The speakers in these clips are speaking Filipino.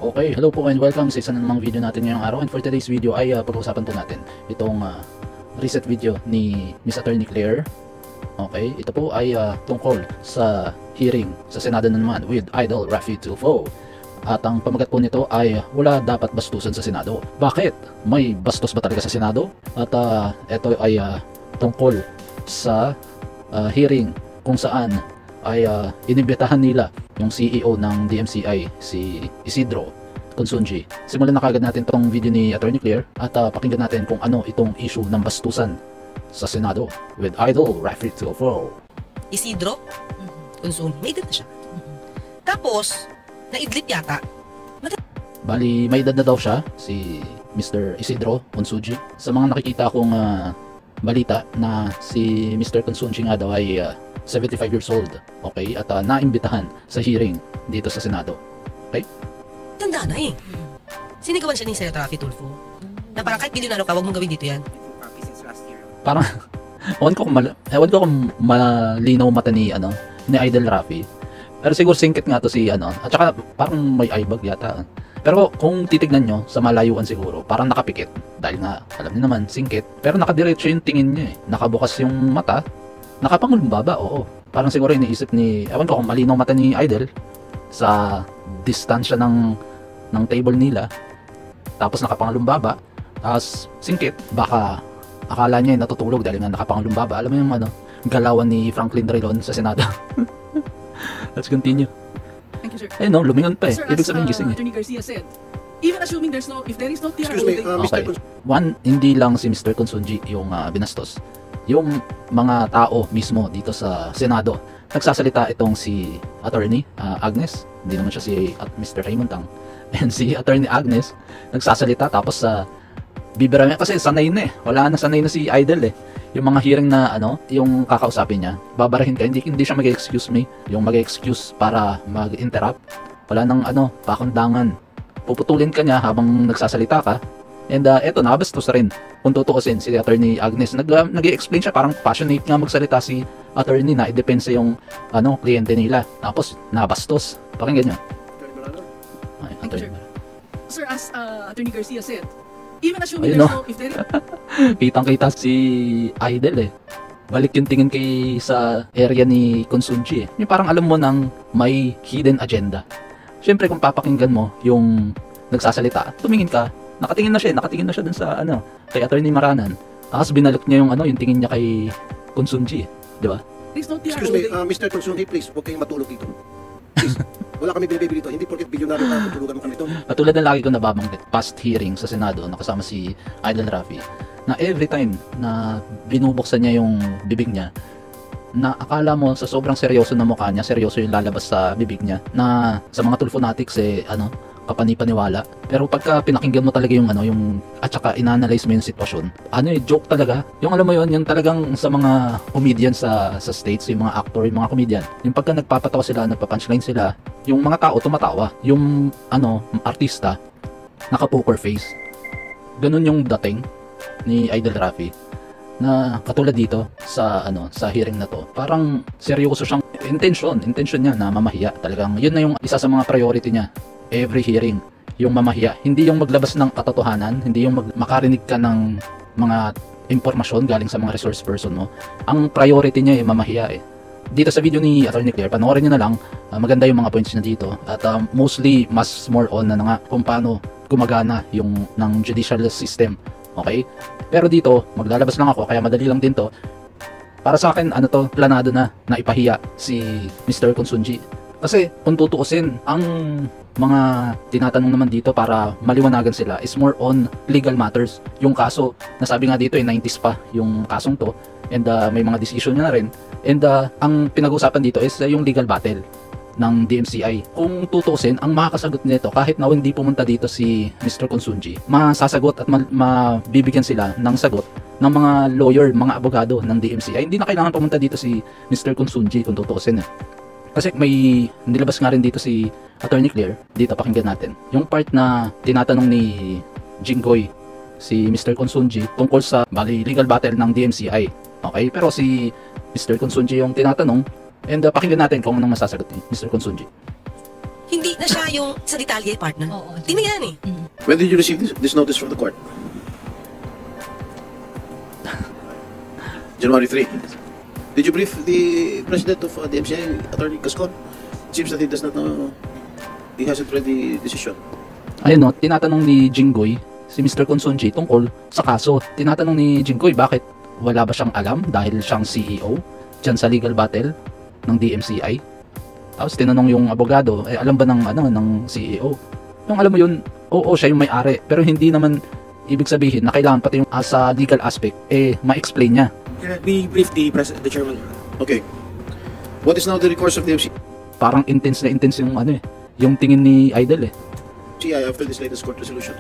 Okay, hello po and welcome sa isa na namang video natin ngayong araw. And for today's video ay pag-uusapan po natin itong reset video ni Miss Attorney Claire. Okay, ito po ay tungkol sa hearing sa Senado na naman with Idol Raffy Tulfo. At ang pamagat po nito ay wala dapat bastusan sa Senado. Bakit? May bastos ba talaga sa Senado? At ito ay tungkol sa hearing kung saan ay inimbitahan nila yung CEO ng DMCI, si Isidro Consunji. Simulan na kagad natin itong video ni Attorney Claire at pakinggan natin kung ano itong issue ng bastusan sa Senado with Idol Raffy Tulfo. Isidro Consunji, may edad na siya. Tapos, naidlip yata. Bali, may edad na daw siya, si Mr. Isidro Consunji. Sa mga nakikita kong balita na si Mr. Consunji nga daw ay 75 years old, okay, at naimbitahan sa hearing dito sa Senado. Okay? Tanda na eh. Sinigawan siya ni Senator Raffy Tulfo. Na parang kahit bilyonaryo ka, huwag mong gawin dito yan. Parang, ewan ko kung malinaw mata ni Idol Raffy. Pero siguro singkit nga to si at saka parang may eyebag yata. Pero kung titignan nyo sa malayuan siguro, parang nakapikit. Dahil nga, alam niyo naman, singkit. Pero nakadiretso yung tingin niya eh. Nakabukas yung mata. Nakapangulumbaba, oo. Parang siguro iniisip ni, ewan ko kung malinaw mata ni Idol sa distansya ng table nila. Tapos nakapangulumbaba. Tapos singkit, baka akala niya natutulog dahil nga nakapangulumbaba. Alam mo yung galawan ni Franklin Drilon sa Senado. Let's continue. Thank you, sir. Eh no, lumingon pa eh. Sir, Ibig as sabihin gising eh. Attorney Garcia said, even assuming if there is no TR Excuse me, holding, Okay. One, hindi lang si Mr. Consunji yung binastos. Yung mga tao mismo dito sa Senado, nagsasalita itong si Attorney Agnes, hindi naman siya si Mr. Raymond Tang, and si Attorney Agnes, nagsasalita tapos bibira niya kasi sanay na eh. Wala na, sanay na si Idol eh. Yung mga hearing na yung kakausapin niya, babarahin ka, hindi siya mag-excuse me, yung mag-excuse para mag-interrupt. Wala nang pakundangan. Puputulin ka niya habang nagsasalita ka. And eto, nabastos rin. Kung tutuusin si Attorney Agnes, nag-i-explain siya, parang passionate nga magsalita si Attorney na i-depensa yung kliyente nila. Tapos nabastos. Pakinggan niyo. Ay, Thank you, Attorney. sir, as Attorney Garcia said, even assuming Ayun, there's no, if there is, Kitang-kita si Idol eh. Balik yung tingin sa area ni Consunji eh. Yung parang alam mo nang may hidden agenda. Siyempre kung papakinggan mo yung nagsasalita, tumingin ka, nakatingin na siya dun sa kay Attorney Maranan. Tapos binalik niya yung yung tingin niya kay Consunji, di ba? there is no TR Excuse me, holding. Mr. Consunji, please, huwag kayong matulog dito. Please, wala kami binibili dito. Hindi porket bilyonaryo ka, tutulugan mo kami dito. At tulad ng lagi ko nababanggit, past hearing sa Senado, nakasama si Idol Raffy, na every time na binubuksan niya yung bibig niya, na akala mo sa sobrang seryoso na mukha niya, seryoso yung lalabas sa bibig niya, na sa mga Tulfonatics kapanipaniwala. Pero pagka pinakinggan mo talaga yung at saka inanalyze mo yung sitwasyon, joke talaga. Yung alam mo yung talagang sa mga comedian sa States, yung mga actor, yung mga comedian, yung pagka nagpapatawa sila, nagpa-punchline sila, yung mga tao tumatawa, yung artista, naka-poker face. Ganun yung dating ni Idol Raffy. Na katulad dito sa sa hearing na to, parang seryoso siyang intention niya na mamahiya. Talagang yun na yung isa sa mga priority niya every hearing, yung mamahiya, hindi yung maglabas ng katotohanan, hindi yung makarinig ka ng mga impormasyon galing sa mga resource person mo. Ang priority niya ay mamahiya eh. Dito sa video ni Attorney Claire, panoorin niyo na lang, maganda yung mga points niya dito at mostly mas more on na nga kung paano gumagana yung ng judicial system. Okay? Pero dito, maglalabas lang ako, kaya madali lang din to. Para sa akin, planado na ipahiya si Mr. Consunji. Kasi kung tutuusin, ang mga tinatanong naman dito para maliwanagan sila is more on legal matters. Yung kaso, nasabi nga dito 90s pa yung kasong to, and may mga decision na rin. And ang pinag-uusapan dito is yung legal battle ng DMCI. Kung tutuusin, ang makakasagot nito, kahit na hindi pumunta dito si Mr. Consunji, masasagot at mabibigyan sila ng sagot ng mga lawyer, mga abogado ng DMCI. Hindi na kailangan pumunta dito si Mr. Consunji kung tutuusin eh. Kasi may nilabas nga rin dito si Attorney Claire, dito pakinggan natin. Yung part na tinatanong ni Jinggoy si Mr. Consunji tungkol sa legal battle ng DMCI. Okay? Pero si Mr. Consunji yung tinatanong, And pakinggan natin kung anong masasagot ni Mr. Consunji. Hindi na siya yung sa detalye partner. Oo. Tinayan eh. When did you receive this notice from the court? January 3. Did you brief the president of the MCI, Attorney Gascon? Seems that he does not know. He hasn't read the decision. Ayun no, tinatanong ni Jinggoy si Mr. Consunji tungkol sa kaso. Tinatanong ni Jinggoy bakit wala ba siyang alam dahil siyang CEO dyan sa legal battle ng DMCI. Tapos tinanong yung abogado, alam ba ng CEO? Yung alam mo yun, oo siya yung may-ari, pero hindi naman ibig sabihin na kailangan pati yung sa legal aspect ma-explain niya. Can we brief the chairman? Okay. What is now the recourse of the MCI Parang intense yung yung tingin ni Idol after this latest court resolution?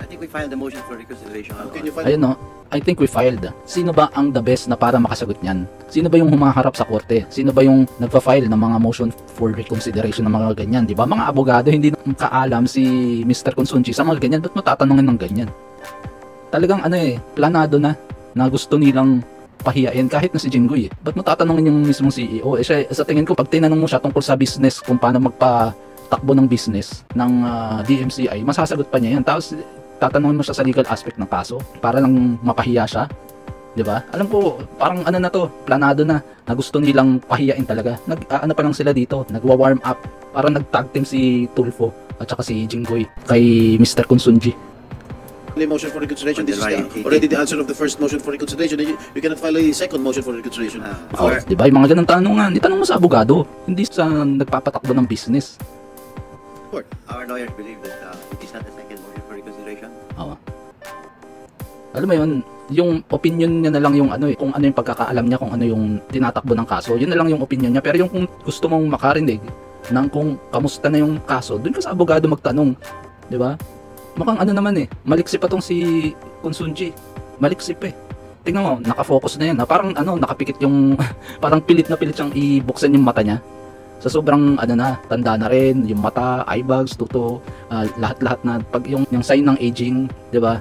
I think we filed a motion for reconsideration. How can you find Ayun no, I think we filed. Sino ba ang the best na para makasagot niyan? Sino ba yung humaharap sa korte? Sino ba yung nagpa-file ng mga motion for reconsideration ng mga ganyan? Di ba? Mga abogado, hindi kaalam si Mr. Consunji sa mga ganyan. Ba't mo tatanungin ng ganyan? Talagang planado na gusto nilang pahiyain kahit na si Jinggoy. Ba't mo tatanungin yung mismong CEO? Siya, sa tingin ko, pag tinanong mo siya tungkol sa business, kung paano magpatakbo ng business ng DMCI, masasagot pa niya yan. Tapos tatanungin mo siya sa legal aspect ng kaso para lang mapahiya siya. 'Di ba? Alam ko, parang na to, planado na gusto nilang pahiyain talaga. Pa lang sila dito, nagwa-warm up. Parang nag-tag team si Tulfo at saka si Jinggoy kay Mr. Consunji. the motion for reconsideration? This is already the answer of the first motion for reconsideration. You cannot file a second motion for reconsideration. Di ba? Yung mga ganang tanongan, itanong mo sa abogado, hindi sa nagpapatakbo ng business. Our lawyers believe that it is not a second motion for reconsideration. Oo. Alam mo yun, yung opinion niya na lang yung kung ano yung pagkakaalam niya, kung ano yung tinatakbo ng kaso, yun na lang yung opinion niya. Pero yung kung gusto mong makarinig ng kung kamusta na yung kaso, dun ka sa abogado magtanong. Di ba? Mukhang naman maliksip pa tong si Consunji. Maliksip Tingnan mo, nakafocus na yan. Parang nakapikit yung, parang pilit na pilit siyang ibuksan yung mata niya. Sa sobrang tanda na rin, yung mata, eye bags, tuto, lahat-lahat na pag yung sign ng aging, 'di ba?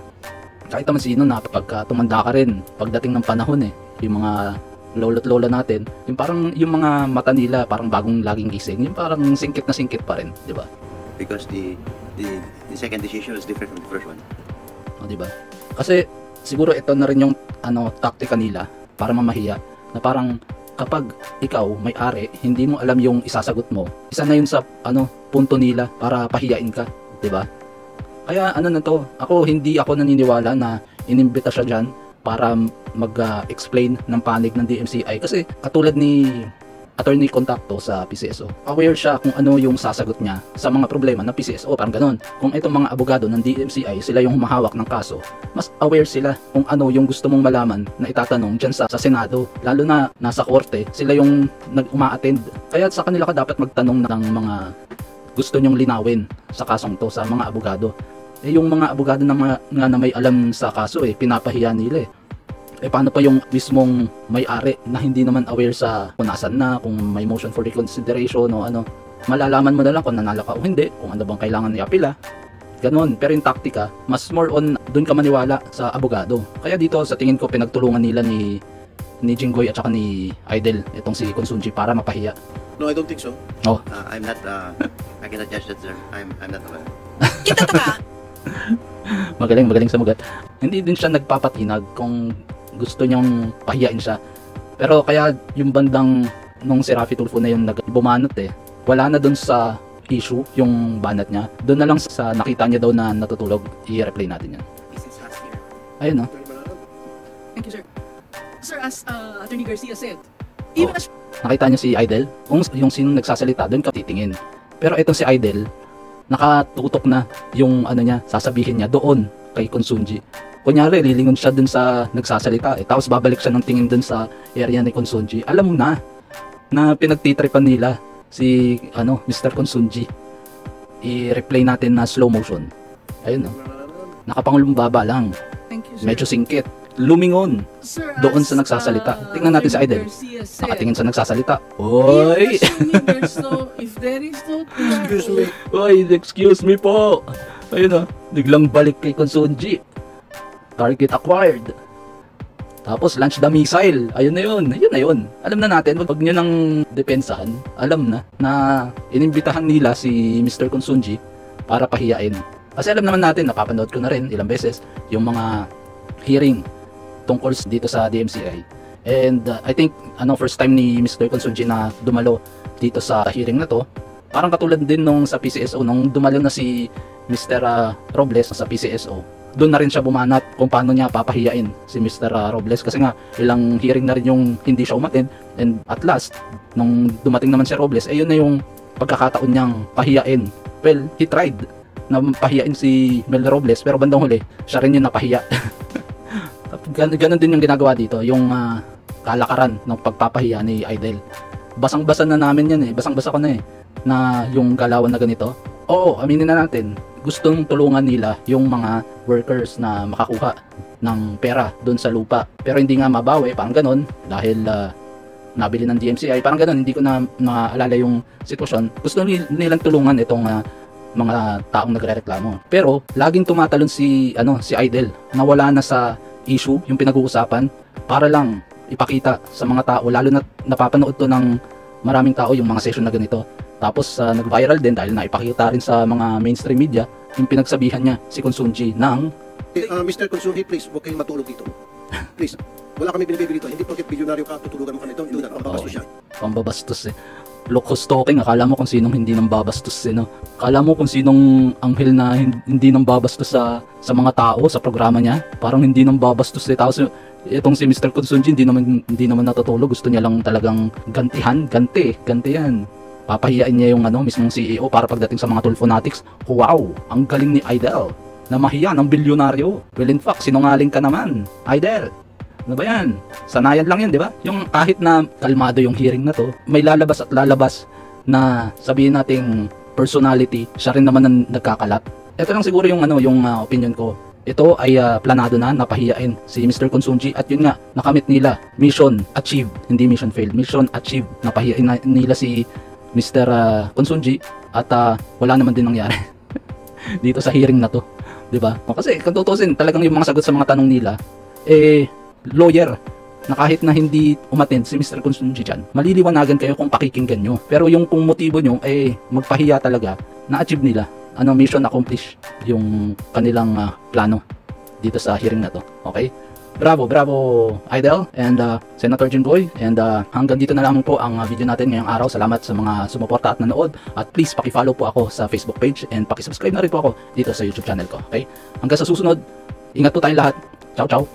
Kahit naman sino na pagka tumanda ka rin, pagdating ng panahon yung mga lolo't lola natin, yung parang yung mga mata nila parang bagong laging gising, yung parang singkit na singkit pa rin, 'di ba? Because the second decision is different from the first one. O, 'di ba? Kasi siguro ito na rin yung taktika nila para mamahiya na parang kapag ikaw may-ari, hindi mo alam yung isasagot mo, isa na yun sa punto nila para pahiyain ka, 'di ba? Kaya na to, hindi ako naniniwala na inimbita siya diyan para mag-explain ng panig ng DMCI kasi katulad ni Attorney Contacto sa PCSO, aware siya kung ano yung sasagot niya sa mga problema ng PCSO, parang ganun. Kung itong mga abogado ng DMCI, sila yung humahawak ng kaso, mas aware sila kung ano yung gusto mong malaman na itatanong dyan sa Senado. Lalo na nasa korte, sila yung uma-attend. Kaya sa kanila ka dapat magtanong ng mga gusto nyong linawin sa kasong to, sa mga abogado. Yung mga abogado na may alam sa kaso, pinapahiya nila paano pa yung mismong may-ari na hindi naman aware sa kung nasan na, kung may motion for reconsideration o malalaman mo na lang kung nanalo ka o hindi, kung ano bang kailangan i-apila. Ganon. Pero yung taktika, mas more on dun ka maniwala sa abogado. Kaya dito sa tingin ko pinagtulungan nila ni Jinggoy at saka ni Idol itong si Consunji para mapahiya. No, I don't think so. Oh. I'm not, I cannot judge that, sir. I'm not aware. Kita ka? Magaling samugat. Hindi din siya nagpapatinag kung gusto niyang pahiyain siya. Pero kaya yung bandang nung si Raffy Tulfo na yung bumanat wala na dun sa issue yung banat niya. Doon na lang sa nakita niya daw na natutulog, i-replay natin yan. Ayun no. Thank you, sir. Sir, as Attorney Garcia said, even as Nakita niyo si Idol? Kung yung sino nagsasalita, doon ka titingin. Pero itong si Idol, nakatutok na yung niya, sasabihin niya doon kay Consunji. Kunyari, lilingon siya dun sa nagsasalita tapos babalik siya ng tingin dun sa area ni Consunji. Alam mo na pinagtitripan nila si Mr. Consunji. I-replay natin na slow motion. Ayun nakapangulong baba lang. thank you, sir. Medyo singkit. Lumingon Sir, doon as, sa nagsasalita. Tingnan natin si Idol. Garcia said, Nakatingin sa nagsasalita. even Oy! assuming if there is no Excuse me. Oy, excuse me po. Ayun biglang balik kay Consunji. Target acquired. Tapos launch the missile. Ayun na yun. Ayun na yun. Alam na natin, wag nyo nang depensahan. Alam na inimbitahan nila si Mr. Consunji para pahiyain. Kasi alam naman natin, napapanood ko na rin ilang beses yung mga hearing tungkol dito sa DMCI. And I think first time ni Mr. Consunji na dumalo dito sa hearing na to, parang katulad din nung sa PCSO, nung dumalo na si Mr. Robles sa PCSO. Doon na rin siya bumanat kung paano niya papahiyain si Mr. Robles, kasi nga ilang hearing na rin yung hindi siya umattend, and at last nung dumating naman si Robles, yun na yung pagkakataon niyang pahiyain. Well, he tried na pahiyain si Mel Robles, pero bandang huli siya rin yung napahiya. Ganon din yung ginagawa dito, yung kalakaran ng pagpapahiya ni Idol. Basang-basa na namin yan basang-basa ko na na yung galawan na ganito. Oo, aminin na natin, gustong tulungan nila yung mga workers na makakuha ng pera doon sa lupa, pero hindi nga mabawi, parang ganon, dahil nabili ng DMCI, parang ganon. Hindi ko na naalala yung sitwasyon. Gusto nilang tulungan itong mga taong nagrereklamo, pero laging tumatalon si Idol, nawala na sa issue yung pinag-uusapan para lang ipakita sa mga tao, lalo na napapanood to ng maraming tao yung mga session na ganito. Tapos nag-viral din dahil naipakita rin sa mga mainstream media yung pinagsabihan niya si Consunji ng Mr. Consunji, please, huwag kayong matulog dito. Please, wala kami binibigay dito. Hindi porket bilyonaryo ka, tutulugan mo kami. Don't do that. Pambabastos siya. pambabastos Loco stalking. Akala mo kung sinong hindi nang babastos no? Akala mo kung sinong anghel na hindi nang babastos sa mga tao sa programa niya. Parang hindi nang babastos Tapos itong si Mr. Consunji hindi naman natutulog. Gusto niya lang talagang ganti yan. Papahiyain niya yung mismong CEO para pagdating sa mga Tulfonatics. Wow, ang galing ni Idol na mahiya ng bilyonaryo. Well, in fact, sinungaling ka naman, Idol. Ano ba yan? Sanayan lang yan, di ba? Yung kahit na kalmado yung hearing na to, may lalabas at lalabas na sabihin nating personality, siya rin naman ang nagkakalat. Ito lang siguro yung opinion ko. Ito ay planado na napahiyain si Mr. Consunji, at yun nga, nakamit nila. Mission achieved, hindi mission failed. Mission achieved. Napahiyain nila si Mr. Consunji, at wala naman din nangyari dito sa hearing na to, di ba? Kasi kung tutusin, talagang yung mga sagot sa mga tanong nila lawyer na kahit na hindi umattend si Mr. Consunji dyan, maliliwanagan kayo kung pakikinggan nyo. Pero yung kung motibo nyo magpahiya talaga, na-achieve nila. Mission accomplished yung kanilang plano dito sa hearing na to. Okay? Bravo Idol and Senator Jinggoy, and hanggang dito na lang po ang video natin ngayong araw. Salamat sa mga sumuporta at nanood, at please paki-follow po ako sa Facebook page and paki-subscribe na rin po ako dito sa YouTube channel ko. Okay? Hanggang sa susunod, ingat po tayong lahat. Ciao.